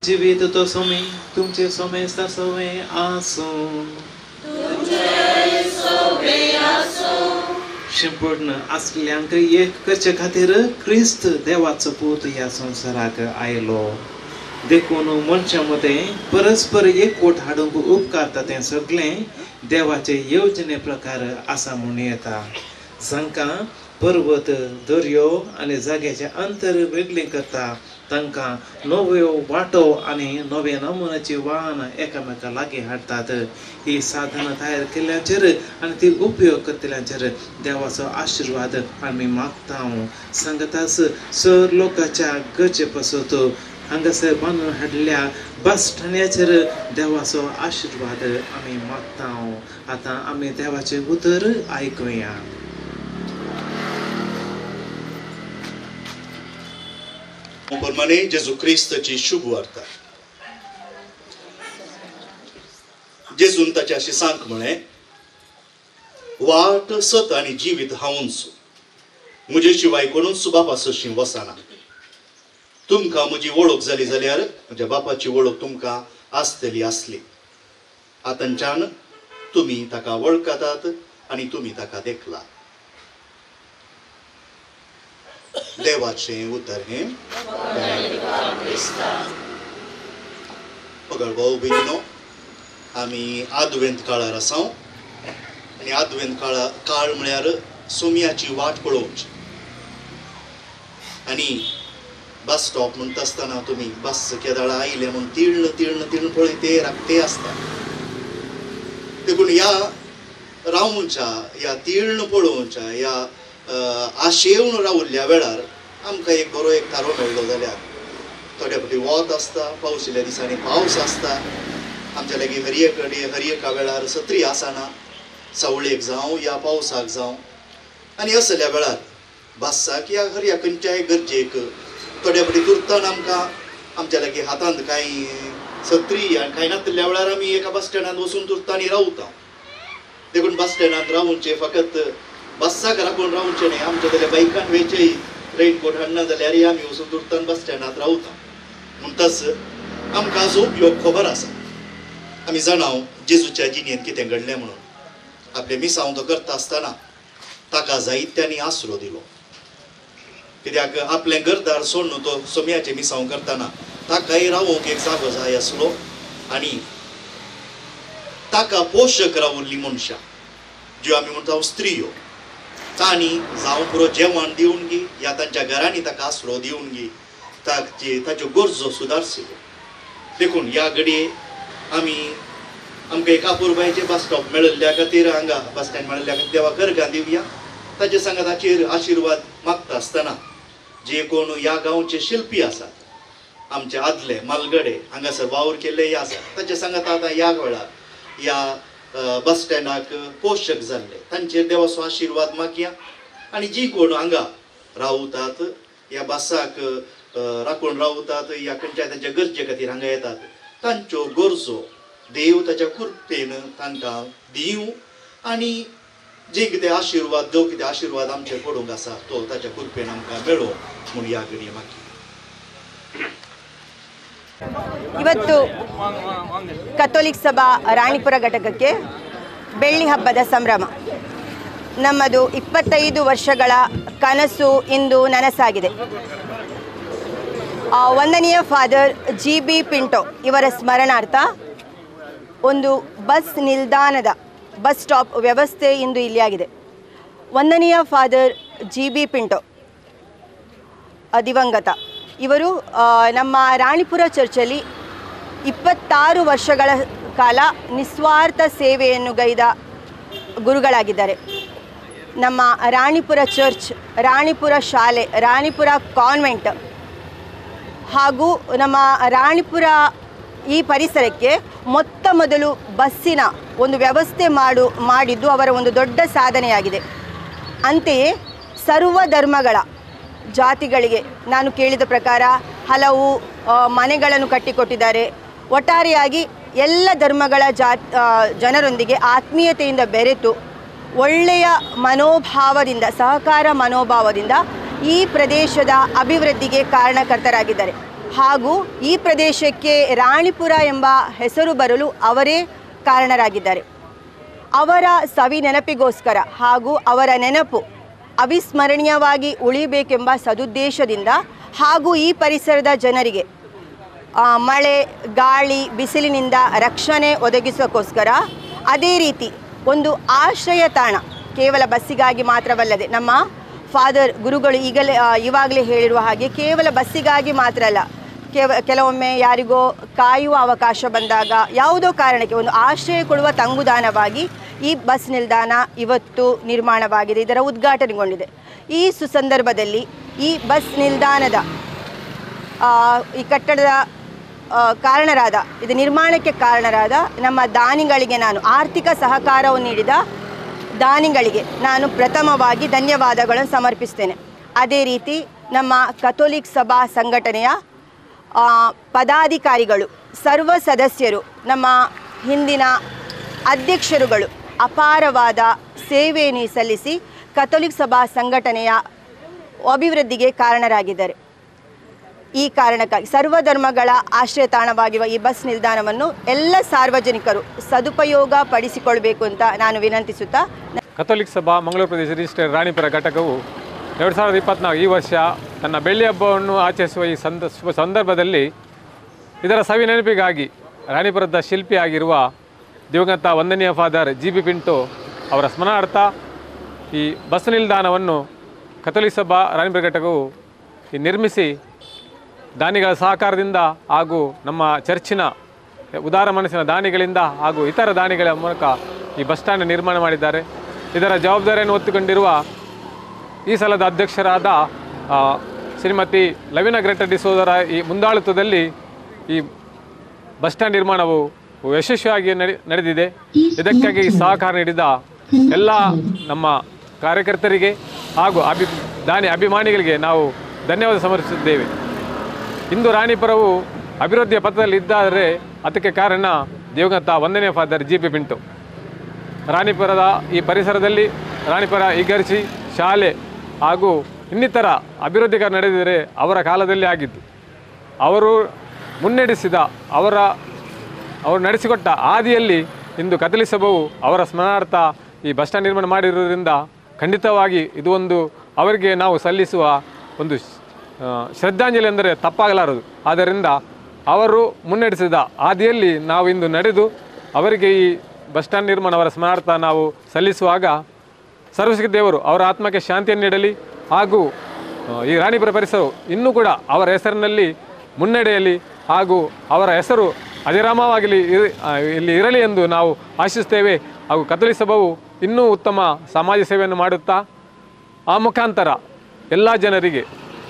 जीवित तो सोमे तुमचे सोमे सोमे आसो संपूर्ण असल्यांक एक करचे खातीर क्रिस्त देवाचो पूत ह्या संवसाराक आयलो देखून मनशा मध्ये परस्पर एकवट हाडूंक उपकारता तें सगळें देवाचे येवजणे प्रकार आसा म्हूण येता जांकां पर्वत दर्यो आनी जाग्याचे अंतर वेगळें करता तांकां नव्यो वाटो आनी नवे नमुन्याची वाहन एकामेका लागीं हाडटात ही साधनां तयार केल्ल्याचेर आनी ती उपयोग करतल्यांचेर देवाचो आशिर्वाद आमी मागता सांगतास सर लोकांच्या गरजे पासत हांगासर बांदून हाडल्या बस ठाण्याचेर देवाचो आशिर्वाद आमी मागता आतां आमी देवाचें उतर आयकुया प्रमाणे जेजू क्रिस्ताची शुभ वार्ता जेजून ताच्या शिसांक म्हणे वाट सत आनी जिवीत हांवूच म्हजे शिवाय कोणूच बापासशी वसना तुमकां म्हजी वळख जाली जाल्यार म्हज्या बापाची वळख तुमकां आसतली आसली आतांच्यान तुमी ताका वळखतात आनी तुमी ताका देखला देवाचें उतर हे पगड भाऊ भयणीनो आमी आदवेंत काळार आसा आनी आदवेंत काळ म्हळ्यार सोमयाची वाट पळोवची आनी बस स्टॉप म्हणटा आसतना तुमी बस केदाळा आयले म्हूण तिळण तिळण तिळण पळय ते आसता देखून ह्या रावच्या ह्या तिळण पळोवच्या ह्या आशेवन रावल्ल्या वेळार आमकां एक बरो एक तारो मेळ्ळो जाल्यार थोड्या फावटी वत आसता पावशिल्ल्या दिसांनी पावस आसता आमच्या लागीं हरयेका वेळार सत्री आसना सवळेक जावं या पावसाक जावं आनी असल्या वेळार बसाक या हरया खंयच्याय गरजेक थोड्या फावटी तुरतान आमकां आमच्या लागीं हातांत कांय सत्री आनी कांय नासल्या वेळार आमी एका बस स्टँडांत वचून तुरतांनी रावता देखून बस स्टँडांत रावूंचे फकत बसाक राखून रावचे न्ही आमच्या जाल्यार बायकान वेचय रेनकोट हाडना जाल्यार आमी वचून तुरतान बस स्टँडांत रावता म्हणटच आमकां हाचो उपयोग खबर आसा आमी जाणाव जेजूच्या जिणेंत कितें घडलें म्हणून आपले मिसांव तो करता आसतना ताका जायत्यांनी आसरो दिलो कित्याक आपलें घरदार सोडून तो सोम्याचें मिसांव करतना ताकाय रावूंक एक जागो जाय आसलो आनी ताका पोशक रावल्ली मनशां ज्यो आमी म्हणटा स्त्रियो तांणी जावं पुरो जेवण दिवन गी या तांच्या घरांनी ताका आसरो दिवन गी ताच्यो गरजो सुदारसिल्यो देखून ह्या घडये आमकां एक कापूरबायचे बस स्टॉप मेळिल्ल्या खातीर हांगा बस स्टँड मेळिल्ल्या खातीर देवाक अर्घां दिवया ताचे सांगा ताचेर आशिर्वाद मागता आसतना जे कोण ह्या गांवचे शिल्पी आसात आमचे आदले मालगडे हांगासर वावर केल्ले आसात ताचे सांगात आतां ह्या वेळार ह्या बस स्टँडाक पोशक जाल्ले तांचेर देवाचो आशिर्वाद मागया आनी जी कोण हांगा रावतात ह्या बसाक राखून रावतात या खंयच्याय तांच्या गरजे खातीर हांगा येतात तांच्यो गरजो देव ताच्या कृपेन तांकां दिवं आनी जे कितें आशिर्वाद जो कितें आशिर्वाद आमचे पडूंक आसा तो ताच्या कृपेन आमकां मेळो म्हूण ह्या घडये मागया ಇವತ್ತು ಕಥೋಲಿಕ್ ಸಭಾ ರಾಣಿಪುರ ಘಟಕಕ್ಕೆ ಬೆಳ್ಳಿ ಹಬ್ಬದ ಸಂಭ್ರಮ ನಮ್ಮದು 25 ವರ್ಷಗಳ ಕನಸು ಇಂದು ನನಸಾಗಿದೆ ವಂದನೀಯ ಫಾದರ್ GB ಪಿಂಟೋ ಇವರ ಸ್ಮರಣಾರ್ಥ ಒಂದು ಬಸ್ ನಿಲ್ದಾಣದ ಬಸ್ ಸ್ಟಾಪ್ ವ್ಯವಸ್ಥೆ ಇಂದು ಇಲ್ಲಿ ಆಗಿದೆ ವಂದನೀಯ ಫಾದರ್ GB ಪಿಂಟೋ ದಿವಂಗತ ಇವರು ನಮ್ಮ ರಾಣಿಪುರ ಚರ್ಚಲ್ಲಿ 26 ವರ್ಷಗಳ ಕಾಲ ನಿಸ್ವಾರ್ಥ ಸೇವೆಯನ್ನು ಗೈದ ಗುರುಗಳಾಗಿದ್ದಾರೆ ನಮ್ಮ ರಾಣಿಪುರ ಚರ್ಚ್ ರಾಣಿಪುರ ಶಾಲೆ ರಾಣಿಪುರ ಕಾನ್ವೆಂಟ್ ಹಾಗೂ ನಮ್ಮ ರಾಣಿಪುರ ಈ ಪರಿಸರಕ್ಕೆ ಮೊತ್ತ ಮೊದಲು ಬಸ್ಸಿನ ಒಂದು ವ್ಯವಸ್ಥೆ ಮಾಡಿದ್ದು ಅವರ ಒಂದು ದೊಡ್ಡ ಸಾಧನೆಯಾಗಿದೆ ಅಂತೆಯೇ ಸರ್ವ ಧರ್ಮಗಳ ಜಾತಿಗಳಿಗೆ ನಾನು ಕೇಳಿದ ಪ್ರಕಾರ ಹಲವು ಮನೆಗಳನ್ನು ಕಟ್ಟಿಕೊಟ್ಟಿದ್ದಾರೆ ಒಟ್ಟಾರೆಯಾಗಿ ಎಲ್ಲ ಧರ್ಮಗಳ ಜನರೊಂದಿಗೆ ಆತ್ಮೀಯತೆಯಿಂದ ಬೆರೆತು ಒಳ್ಳೆಯ ಮನೋಭಾವದಿಂದ, ಸಹಕಾರ ಮನೋಭಾವದಿಂದ ಈ ಪ್ರದೇಶದ ಅಭಿವೃದ್ಧಿಗೆ ಕಾರಣಕರ್ತರಾಗಿದ್ದಾರೆ. ಹಾಗೂ ಈ ಪ್ರದೇಶಕ್ಕೆ ರಾಣಿಪುರ ಎಂಬ ಹೆಸರು ಬರಲು ಅವರೇ ಕಾರಣರಾಗಿದ್ದಾರೆ. ಅವರ ಸವಿ ನೆನಪಿಗೋಸ್ಕರ ಹಾಗೂ ಅವರ ನೆನಪು ಅವಿಸ್ಮರಣೀಯವಾಗಿ ಉಳಿಬೇಕೆಂಬ ಸದುದ್ದೇಶದಿಂದ ಹಾಗೂ ಈ ಪರಿಸರದ ಜನರಿಗೆ ಮಳೆ, ಗಾಳಿ, ಬಿಸಿಲಿನಿಂದ ರಕ್ಷಣೆ ಒದಗಿಸೋಕ್ಕೋಸ್ಕರ, ಅದೇ ರೀತಿ ಒಂದು ಆಶ್ರಯ ತಾಣ ಕೇವಲ ಬಸ್ಸಿಗಾಗಿ ಮಾತ್ರವಲ್ಲದೆ, ನಮ್ಮ ಫಾದರ್ ಗುರುಗಳು ಇವಾಗಲೇ ಹೇಳಿರುವ ಹಾಗೆ ಕೇವಲ ಬಸ್ಸಿಗಾಗಿ ಮಾತ್ರ ಅಲ್ಲ, ಕೆಲವೊಮ್ಮೆ ಯಾರಿಗೋ ಕಾಯುವ ಅವಕಾಶ ಬಂದಾಗ ಯಾವುದೋ ಕಾರಣಕ್ಕೆ ಒಂದು ಆಶ್ರಯ ಕೊಡುವ ತಂಗುದಾಣವಾಗಿ ಈ ಬಸ್ ನಿಲ್ದಾಣ ಇವತ್ತು ನಿರ್ಮಾಣವಾಗಿದೆ, ಇದರ ಉದ್ಘಾಟನೆಗೊಂಡಿದೆ. ಈ ಸುಸಂದರ್ಭದಲ್ಲಿ ಈ ಬಸ್ ನಿಲ್ದಾಣದ ಈ ಕಟ್ಟಡದ ಕಾರಣರಾದ, ಇದು ನಿರ್ಮಾಣಕ್ಕೆ ಕಾರಣರಾದ ನಮ್ಮ ದಾನಿಗಳಿಗೆ, ನಾನು ಆರ್ಥಿಕ ಸಹಕಾರವನ್ನು ನೀಡಿದ ದಾನಿಗಳಿಗೆ ನಾನು ಪ್ರಥಮವಾಗಿ ಧನ್ಯವಾದಗಳನ್ನು ಸಮರ್ಪಿಸ್ತೇನೆ. ಅದೇ ರೀತಿ ನಮ್ಮ ಕಥೋಲಿಕ್ ಸಭಾ ಸಂಘಟನೆಯ ಪದಾಧಿಕಾರಿಗಳು, ಸರ್ವ ಸದಸ್ಯರು, ನಮ್ಮ ಹಿಂದಿನ ಅಧ್ಯಕ್ಷರುಗಳು ಅಪಾರವಾದ ಸೇವೆಯನ್ನು ಸಲ್ಲಿಸಿ ಕಥೋಲಿಕ್ ಸಭಾ ಸಂಘಟನೆಯ ಅಭಿವೃದ್ಧಿಗೆ ಕಾರಣರಾಗಿದ್ದಾರೆ. ಈ ಕಾರಣಕ್ಕಾಗಿ ಸರ್ವಧರ್ಮಗಳ ಆಶ್ರಯ ತಾಣವಾಗಿರುವ ಈ ಬಸ್ ನಿಲ್ದಾಣವನ್ನು ಎಲ್ಲ ಸಾರ್ವಜನಿಕರು ಸದುಪಯೋಗ ಪಡಿಸಿಕೊಳ್ಬೇಕು ಅಂತ ನಾನು ವಿನಂತಿಸುತ್ತಾ, ಕಥೋಲಿಕ್ ಸಭಾ ಮಂಗಳೂರು ಪ್ರದೇಶ ರಿಜಿಸ್ಟರ್ ರಾಣಿಪುರ ಘಟಕವು 2024 ಈ ವರ್ಷ ತನ್ನ ಬೆಳ್ಳಿ ಹಬ್ಬವನ್ನು ಆಚರಿಸುವ ಈ ಸಂದರ್ಭದಲ್ಲಿ ಇದರ ಸವಿ ನೆನಪಿಗಾಗಿ ರಾಣಿಪುರದ ಶಿಲ್ಪಿಯಾಗಿರುವ ದಿವಂಗತ ವಂದನೀಯ ಫಾದರ್ GB ಪಿಂಟೋ ಅವರ ಸ್ಮರಣಾರ್ಥ ಈ ಬಸ್ ನಿಲ್ದಾಣವನ್ನು ಕಥೋಲಿಕ್ ಸಭಾ ರಾಣಿಪುರ ಘಟಕವು ನಿರ್ಮಿಸಿ ದಾನಿಗಳ ಸಹಕಾರದಿಂದ ಹಾಗೂ ನಮ್ಮ ಚರ್ಚಿನ ಉದಾರ ಮನಸ್ಸಿನ ದಾನಿಗಳಿಂದ ಹಾಗೂ ಇತರ ದಾನಿಗಳ ಮೂಲಕ ಈ ಬಸ್ ಸ್ಟ್ಯಾಂಡ್ ನಿರ್ಮಾಣ ಮಾಡಿದ್ದಾರೆ. ಇದರ ಜವಾಬ್ದಾರಿಯನ್ನು ಹೊತ್ತುಕೊಂಡಿರುವ ಈ ಸಲದ ಅಧ್ಯಕ್ಷರಾದ ಶ್ರೀಮತಿ ಲವಿನಾ ಗ್ರೆಟಾ ಡಿಸೋಜರ ಈ ಮುಂದಾಳತ್ವದಲ್ಲಿ ಈ ಬಸ್ ಸ್ಟ್ಯಾಂಡ್ ನಿರ್ಮಾಣವು ಯಶಸ್ವಿಯಾಗಿ ನಡೆದಿದೆ. ಇದಕ್ಕಾಗಿ ಸಹಕಾರ ನೀಡಿದ ಎಲ್ಲ ನಮ್ಮ ಕಾರ್ಯಕರ್ತರಿಗೆ ಹಾಗೂ ದಾನಿ ಅಭಿಮಾನಿಗಳಿಗೆ ನಾವು ಧನ್ಯವಾದ ಸಮರ್ಪಿಸಿದ್ದೇವೆ. ಇಂದು ರಾಣಿಪುರವು ಅಭಿವೃದ್ಧಿಯ ಪಥದಲ್ಲಿ ಇದ್ದರೆ ಅದಕ್ಕೆ ಕಾರಣ ದಿವಂಗತ ವಂದನೀಯ ಫಾದರ್ GB ಪಿಂಟೋ. ರಾಣಿಪುರದ ಈ ಪರಿಸರದಲ್ಲಿ ರಾಣಿಪುರ ಇಗರ್ಜಿ ಶಾಲೆ ಹಾಗೂ ಇನ್ನಿತರ ಅಭಿವೃದ್ಧಿ ನಡೆದಿದ್ದರೆ ಅವರ ಕಾಲದಲ್ಲಿ ಆಗಿದ್ದು. ಅವರು ಮುನ್ನಡೆಸಿದ ಅವರು ನಡೆಸಿಕೊಟ್ಟ ಹಾದಿಯಲ್ಲಿ ಇಂದು ಕಥೋಲಿಕ್ ಸಭೆಯು ಅವರ ಸ್ಮರಣಾರ್ಥ ಈ ಬಸ್ ಸ್ಟ್ಯಾಂಡ್ ನಿರ್ಮಾಣ ಮಾಡಿರುವುದರಿಂದ ಖಂಡಿತವಾಗಿ ಇದು ಒಂದು ಅವರಿಗೆ ನಾವು ಸಲ್ಲಿಸುವ ಒಂದು ಶ್ರದ್ಧಾಂಜಲಿ ಎಂದರೆ ತಪ್ಪಾಗಲಾರದು. ಆದ್ದರಿಂದ ಅವರು ಮುನ್ನಡೆಸಿದ ಹಾದಿಯಲ್ಲಿ ನಾವು ಇಂದು ನಡೆದು ಅವರಿಗೆ ಈ ಬಸ್ ಸ್ಟ್ಯಾಂಡ್ ನಿರ್ಮಾಣ ಅವರ ಸ್ಮರಣಾರ್ಥ ನಾವು ಸಲ್ಲಿಸುವಾಗ ಸರ್ವಶಕ್ತ ದೇವರು ಅವರ ಆತ್ಮಕ್ಕೆ ಶಾಂತಿಯನ್ನು ನೀಡಲಿ ಹಾಗೂ ಈ ರಾಣಿಪುರ ಪರಿಸರವು ಇನ್ನೂ ಕೂಡ ಅವರ ಹೆಸರಿನಲ್ಲಿ ಮುನ್ನಡೆಯಲಿ ಹಾಗೂ ಅವರ ಹೆಸರು ಅಜರಾಮವಾಗಲಿ ಇಲ್ಲಿ ಇರಲಿ ಎಂದು ನಾವು ಆಶಿಸುತ್ತೇವೆ. ಹಾಗೂ ಕಥೋಲಿಕ್ ಸಭೆಯು ಇನ್ನೂ ಉತ್ತಮ ಸಮಾಜ ಸೇವೆಯನ್ನು ಮಾಡುತ್ತಾ ಆ ಮುಖಾಂತರ ಎಲ್ಲ ಜನರಿಗೆ,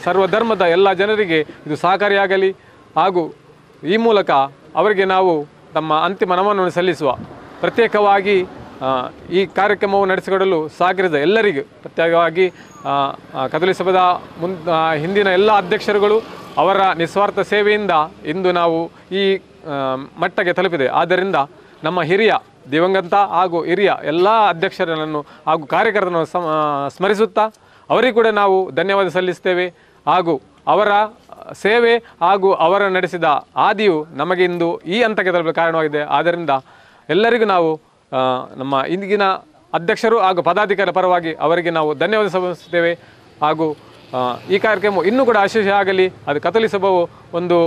ಸರ್ವಧರ್ಮದ ಎಲ್ಲ ಜನರಿಗೆ ಇದು ಸಹಕಾರಿಯಾಗಲಿ ಹಾಗೂ ಈ ಮೂಲಕ ಅವರಿಗೆ ನಾವು ತಮ್ಮ ಅಂತಿಮ ನಮನವನ್ನು ಸಲ್ಲಿಸುವ ಪ್ರತ್ಯೇಕವಾಗಿ ಈ ಕಾರ್ಯಕ್ರಮವನ್ನು ನಡೆಸಿಕೊಡಲು ಸಹಕರಿಸಿದ ಎಲ್ಲರಿಗೂ ಪ್ರತ್ಯೇಕವಾಗಿ ಕಥೋಲಿಕ್ ಸಭೆಯ ಹಿಂದಿನ ಎಲ್ಲ ಅಧ್ಯಕ್ಷರುಗಳು ಅವರ ನಿಸ್ವಾರ್ಥ ಸೇವೆಯಿಂದ ಇಂದು ನಾವು ಈ ಮಟ್ಟಕ್ಕೆ ತಲುಪಿದೆ. ಆದ್ದರಿಂದ ನಮ್ಮ ಹಿರಿಯ ದಿವಂಗತ ಹಾಗೂ ಹಿರಿಯ ಎಲ್ಲ ಅಧ್ಯಕ್ಷರನ್ನು ಹಾಗೂ ಕಾರ್ಯಕರ್ತರನ್ನು ಸ್ಮರಿಸುತ್ತಾ ಅವರಿಗೂ ಕೂಡ ನಾವು ಧನ್ಯವಾದ ಸಲ್ಲಿಸ್ತೇವೆ. ಹಾಗೂ ಅವರ ಸೇವೆ ಹಾಗೂ ಅವರ ನಡೆಸಿದ ಹಾದಿಯು ನಮಗೆ ಇಂದು ಈ ಹಂತಕ್ಕೆ ತಲುಪಲು ಕಾರಣವಾಗಿದೆ. ಆದ್ದರಿಂದ ಎಲ್ಲರಿಗೂ ನಾವು ನಮ್ಮ ಇಂದಿನ ಅಧ್ಯಕ್ಷರು ಹಾಗೂ ಪದಾಧಿಕಾರಿ ಪರವಾಗಿ ಅವರಿಗೆ ನಾವು ಧನ್ಯವಾದ ಸಲ್ಲಿಸುತ್ತೇವೆ. ಹಾಗೂ ಈ ಕಾರ್ಯಕ್ರಮ ಇನ್ನೂ ಕೂಡ ಯಶಸ್ವಿಯಾಗಲಿ, ಅದು ಕಥೋಲಿಕ್ ಸಭೆಯು ಒಂದು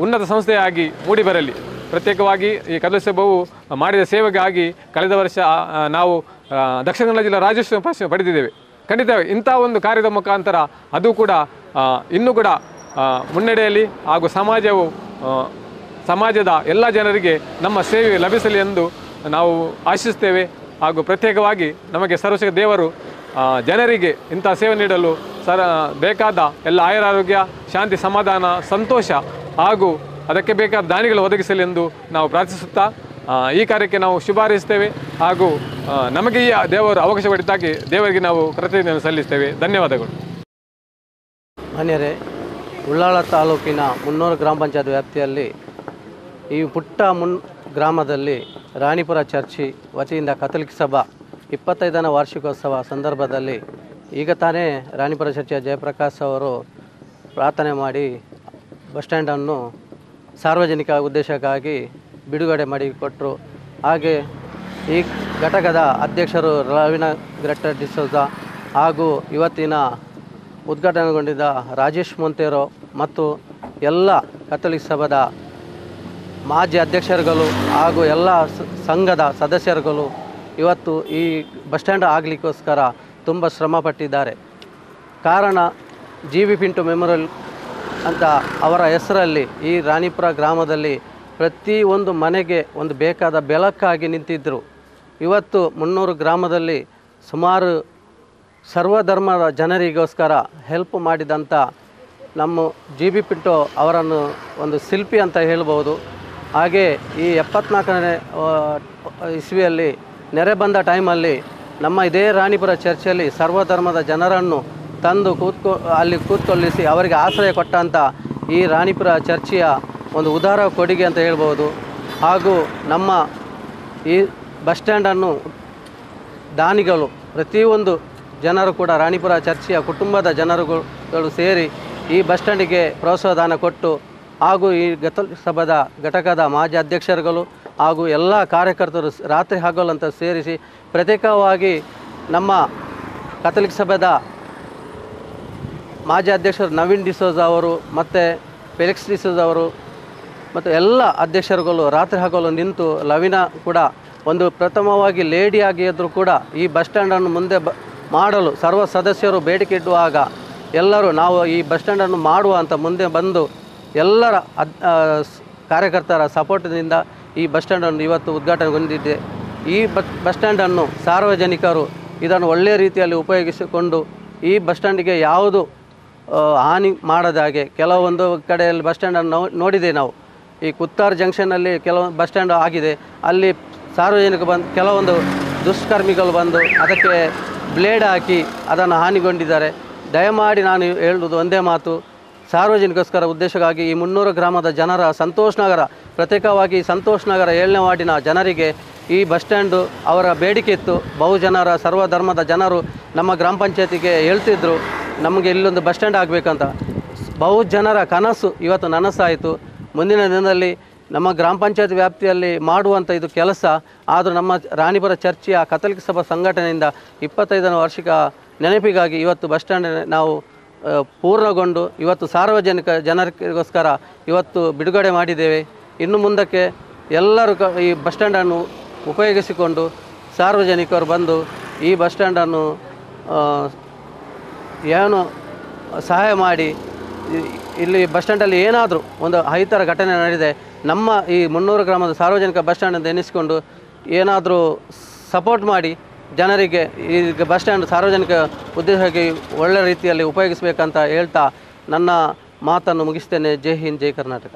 ಉನ್ನತ ಸಂಸ್ಥೆಯಾಗಿ ಮೂಡಿಬರಲಿ. ಪ್ರತ್ಯೇಕವಾಗಿ ಈ ಕಥೋಲಿಕ್ ಸಭೆಯು ಮಾಡಿದ ಸೇವೆಗಾಗಿ ಕಳೆದ ವರ್ಷ ನಾವು ದಕ್ಷಿಣ ಕನ್ನಡ ಜಿಲ್ಲಾ ರಾಜ್ಯೋತ್ಸವ ಪ್ರಶಸ್ತಿ ಪಡೆದಿದ್ದೇವೆ. ಖಂಡಿತ ಇಂಥ ಒಂದು ಕಾರ್ಯದ ಮುಖಾಂತರ ಅದು ಕೂಡ ಇನ್ನೂ ಕೂಡ ಮುನ್ನಡೆಯಲಿ ಹಾಗೂ ಸಮಾಜದ ಎಲ್ಲ ಜನರಿಗೆ ನಮ್ಮ ಸೇವೆ ಲಭಿಸಲಿ ಎಂದು ನಾವು ಆಶಿಸುತ್ತೇವೆ. ಹಾಗೂ ಪ್ರತ್ಯೇಕವಾಗಿ ನಮಗೆ ಸರ್ವಶಕ್ತ ದೇವರು ಜನರಿಗೆ ಇಂಥ ಸೇವೆ ನೀಡಲು ಬೇಕಾದ ಎಲ್ಲ ಆಯುರಾರೋಗ್ಯ, ಶಾಂತಿ, ಸಮಾಧಾನ, ಸಂತೋಷ ಹಾಗೂ ಅದಕ್ಕೆ ಬೇಕಾದ ದಾನಿಗಳು ಒದಗಿಸಲಿ ಎಂದು ನಾವು ಪ್ರಾರ್ಥಿಸುತ್ತಾ ಈ ಕಾರ್ಯಕ್ಕೆ ನಾವು ಶುಭ ಹಾರೈಸುತ್ತೇವೆ. ಹಾಗೂ ನಮಗೆ ಈ ದೇವರು ಅವಕಾಶ ಪಡಿದ್ದಾಗಿ ದೇವರಿಗೆ ನಾವು ಕೃತಜ್ಞತೆಯನ್ನು ಸಲ್ಲಿಸ್ತೇವೆ. ಧನ್ಯವಾದಗಳು. ಮಾನ್ಯರೇ, ಉಳ್ಳಾಳ ತಾಲೂಕಿನ ಮುನ್ನೂರು ಗ್ರಾಮ ಪಂಚಾಯತ್ ವ್ಯಾಪ್ತಿಯಲ್ಲಿ ಈ ಪುಟ್ಟ ಗ್ರಾಮದಲ್ಲಿ ರಾಣಿಪುರ ಚರ್ಚಿ ವತಿಯಿಂದ ಕಥೋಲಿಕ್ ಸಭಾ 25ನೇ ವಾರ್ಷಿಕೋತ್ಸವ ಸಂದರ್ಭದಲ್ಲಿ ಈಗ ತಾನೇ ರಾಣಿಪುರ ಚರ್ಚಿಯ ಜಯಪ್ರಕಾಶ್ ಅವರು ಪ್ರಾರ್ಥನೆ ಮಾಡಿ ಬಸ್ ಸ್ಟ್ಯಾಂಡನ್ನು ಸಾರ್ವಜನಿಕ ಉದ್ದೇಶಕ್ಕಾಗಿ ಬಿಡುಗಡೆ ಮಾಡಿಕೊಟ್ಟರು. ಹಾಗೆ ಈ ಘಟಕದ ಅಧ್ಯಕ್ಷರು ರವೀನಾ ಗ್ರೆಟ್ಟರ್ ಡಿಸೋಜ ಹಾಗೂ ಇವತ್ತಿನ ಉದ್ಘಾಟನೆಗೊಂಡಿದ್ದ ರಾಜೇಶ್ ಮೊಂತೇರೋ ಮತ್ತು ಎಲ್ಲ ಕಥೋಲಿಕ್ ಸಭಾದ ಮಾಜಿ ಅಧ್ಯಕ್ಷರುಗಳು ಹಾಗೂ ಎಲ್ಲ ಸಂಘದ ಸದಸ್ಯರುಗಳು ಇವತ್ತು ಈ ಬಸ್ ಸ್ಟ್ಯಾಂಡ್ ಆಗಲಿಕ್ಕೋಸ್ಕರ ತುಂಬ ಶ್ರಮಪಟ್ಟಿದ್ದಾರೆ. ಕಾರಣ GB ಪಿಂಟೋ ಮೆಮೋರಿಯಲ್ ಅಂತ ಅವರ ಹೆಸರಲ್ಲಿ ಈ ರಾಣಿಪುರ ಗ್ರಾಮದಲ್ಲಿ ಪ್ರತಿಯೊಂದು ಮನೆಗೆ ಒಂದು ಬೇಕಾದ ಬೆಳಕಾಗಿ ನಿಂತಿದ್ದರು. ಇವತ್ತು 300 ಗ್ರಾಮದಲ್ಲಿ ಸುಮಾರು ಸರ್ವಧರ್ಮದ ಜನರಿಗೋಸ್ಕರ ಹೆಲ್ಪ್ ಮಾಡಿದಂಥ ನಮ್ಮ GB ಪಿಂಟೋ ಅವರನ್ನು ಒಂದು ಶಿಲ್ಪಿ ಅಂತ ಹೇಳ್ಬೋದು. ಹಾಗೆ ಈ 74ನೇ ಇಸ್ವಿಯಲ್ಲಿ ನೆರೆ ಬಂದ ಟೈಮಲ್ಲಿ ನಮ್ಮ ಇದೇ ರಾಣಿಪುರ ಚರ್ಚಲ್ಲಿ ಸರ್ವಧರ್ಮದ ಜನರನ್ನು ತಂದು ಅಲ್ಲಿ ಕೂತ್ಕೊಳ್ಳಿಸಿ ಅವರಿಗೆ ಆಶ್ರಯ ಕೊಟ್ಟಂಥ ಈ ರಾಣಿಪುರ ಚರ್ಚಿಯ ಒಂದು ಉದಾರ ಕೊಡುಗೆ ಅಂತ ಹೇಳ್ಬೋದು. ಹಾಗೂ ನಮ್ಮ ಈ ಬಸ್ ಸ್ಟ್ಯಾಂಡನ್ನು ದಾನಿಗಳು ಪ್ರತಿಯೊಂದು ಜನರು ಕೂಡ ರಾಣಿಪುರ ಚರ್ಚಿಯ ಕುಟುಂಬದ ಜನರುಗಳು ಸೇರಿ ಈ ಬಸ್ ಸ್ಟ್ಯಾಂಡಿಗೆ ಪ್ರೋತ್ಸಾಹದಾನ ಕೊಟ್ಟು ಹಾಗೂ ಈ ಕಥೋಲಿಕ್ ಸಭಾದ ಘಟಕದ ಮಾಜಿ ಅಧ್ಯಕ್ಷರುಗಳು ಹಾಗೂ ಎಲ್ಲ ಕಾರ್ಯಕರ್ತರು ರಾತ್ರಿ ಹಗಲಂತ ಸೇರಿಸಿ ಪ್ರತ್ಯೇಕವಾಗಿ ನಮ್ಮ ಕಥೋಲಿಕ್ ಸಭಾದ ಮಾಜಿ ಅಧ್ಯಕ್ಷರು ನವೀನ್ ಡಿಸೋಜ ಅವರು ಮತ್ತು ಫೆಲಿಕ್ಸ್ ಡಿಸೋಜ ಅವರು ಮತ್ತು ಎಲ್ಲ ಅಧ್ಯಕ್ಷರುಗಳು ರಾತ್ರಿ ಹಗಲು ನಿಂತು ಲವಿನಾ ಕೂಡ ಒಂದು ಪ್ರಥಮವಾಗಿ ಲೇಡಿಯಾಗಿ ಇದ್ದರೂ ಕೂಡ ಈ ಬಸ್ ಸ್ಟ್ಯಾಂಡನ್ನು ಮುಂದೆ ಮಾಡಲು ಸರ್ವ ಸದಸ್ಯರು ಬೇಡಿಕೆ ಇಡುವಾಗ ಎಲ್ಲರೂ ನಾವು ಈ ಬಸ್ ಸ್ಟ್ಯಾಂಡನ್ನು ಮಾಡುವ ಅಂತ ಮುಂದೆ ಬಂದು ಎಲ್ಲರ ಕಾರ್ಯಕರ್ತರ ಸಪೋರ್ಟ್ನಿಂದ ಈ ಬಸ್ ಸ್ಟ್ಯಾಂಡನ್ನು ಇವತ್ತು ಉದ್ಘಾಟನೆಗೊಂಡಿದೆ. ಈ ಬಸ್ ಸ್ಟ್ಯಾಂಡನ್ನು ಸಾರ್ವಜನಿಕರು ಇದನ್ನು ಒಳ್ಳೆಯ ರೀತಿಯಲ್ಲಿ ಉಪಯೋಗಿಸಿಕೊಂಡು ಈ ಬಸ್ ಸ್ಟ್ಯಾಂಡಿಗೆ ಯಾವುದು ಹಾನಿ ಮಾಡದ ಹಾಗೆ ಕೆಲವೊಂದು ಕಡೆಯಲ್ಲಿ ಬಸ್ ಸ್ಟ್ಯಾಂಡನ್ನು ನೋಡಿದೆ ನಾವು. ಈ ಕುತ್ತಾರ್ ಜಂಕ್ಷನ್ನಲ್ಲಿ ಕೆಲವೊಂದು ಬಸ್ ಸ್ಟ್ಯಾಂಡ್ ಆಗಿದೆ, ಅಲ್ಲಿ ಸಾರ್ವಜನಿಕರು ಬಂದು ಕೆಲವೊಂದು ದುಷ್ಕರ್ಮಿಗಳು ಬಂದು ಅದಕ್ಕೆ ಬ್ಲೇಡ್ ಹಾಕಿ ಅದನ್ನು ಹಾನಿಗೊಂಡಿದ್ದಾರೆ. ದಯಮಾಡಿ ನಾನು ಹೇಳುವುದು ಒಂದೇ ಮಾತು, ಸಾರ್ವಜನಿಕೋಸ್ಕರ ಉದ್ದೇಶಕ್ಕಾಗಿ ಈ 300 ಗ್ರಾಮದ ಜನರ ಸಂತೋಷ್ ನಗರ ಪ್ರತ್ಯೇಕವಾಗಿ ಸಂತೋಷ್ ನಗರ 7ನೇ ವಾರ್ಡಿನ ಜನರಿಗೆ ಈ ಬಸ್ ಸ್ಟ್ಯಾಂಡು ಅವರ ಬೇಡಿಕೆ ಇತ್ತು. ಬಹುಜನರ ಸರ್ವಧರ್ಮದ ಜನರು ನಮ್ಮ ಗ್ರಾಮ ಪಂಚಾಯತಿಗೆ ಹೇಳ್ತಿದ್ರು ನಮಗೆ ಇಲ್ಲೊಂದು ಬಸ್ ಸ್ಟ್ಯಾಂಡ್ ಆಗಬೇಕಂತ. ಬಹು ಜನರ ಕನಸು ಇವತ್ತು ನನಸಾಯಿತು. ಮುಂದಿನ ದಿನದಲ್ಲಿ ನಮ್ಮ ಗ್ರಾಮ ಪಂಚಾಯತ್ ವ್ಯಾಪ್ತಿಯಲ್ಲಿ ಮಾಡುವಂಥ ಇದು ಕೆಲಸ. ಆದರೂ ನಮ್ಮ ರಾಣಿಪುರ ಚರ್ಚಿಯ ಕಥೋಲಿಕ್ ಸಭಾ ಸಂಘಟನೆಯಿಂದ 25ನೇ ವಾರ್ಷಿಕ ನೆನಪಿಗಾಗಿ ಇವತ್ತು ಬಸ್ ಸ್ಟ್ಯಾಂಡ್ ನಾವು ಪೂರ್ಣಗೊಂಡು ಇವತ್ತು ಸಾರ್ವಜನಿಕ ಜನರಿಗೋಸ್ಕರ ಇವತ್ತು ಬಿಡುಗಡೆ ಮಾಡಿದ್ದೇವೆ. ಇನ್ನು ಮುಂದಕ್ಕೆ ಎಲ್ಲರೂ ಈ ಬಸ್ ಸ್ಟ್ಯಾಂಡನ್ನು ಉಪಯೋಗಿಸಿಕೊಂಡು ಸಾರ್ವಜನಿಕರು ಬಂದು ಈ ಬಸ್ ಸ್ಟ್ಯಾಂಡನ್ನು ಏನು ಸಹಾಯ ಮಾಡಿ ಇಲ್ಲಿ ಬಸ್ ಸ್ಟ್ಯಾಂಡಲ್ಲಿ ಏನಾದರೂ ಒಂದು ಅಹಿತರ ಘಟನೆ ನಡೆದಿದೆ ನಮ್ಮ ಈ 300 ಗ್ರಾಮದ ಸಾರ್ವಜನಿಕ ಬಸ್ ಸ್ಟ್ಯಾಂಡ್ ಅಂತ ಎನಿಸಿಕೊಂಡು ಏನಾದರೂ ಸಪೋರ್ಟ್ ಮಾಡಿ ಜನರಿಗೆ ಈ ಬಸ್ ಸ್ಟ್ಯಾಂಡ್ ಸಾರ್ವಜನಿಕ ಉದ್ದೇಶಕ್ಕೆ ಒಳ್ಳೆಯ ರೀತಿಯಲ್ಲಿ ಉಪಯೋಗಿಸಬೇಕಂತ ಹೇಳ್ತಾ ನನ್ನ ಮಾತನ್ನು ಮುಗಿಸ್ತೇನೆ. ಜೈ ಹಿಂದ್, ಜೈ ಕರ್ನಾಟಕ.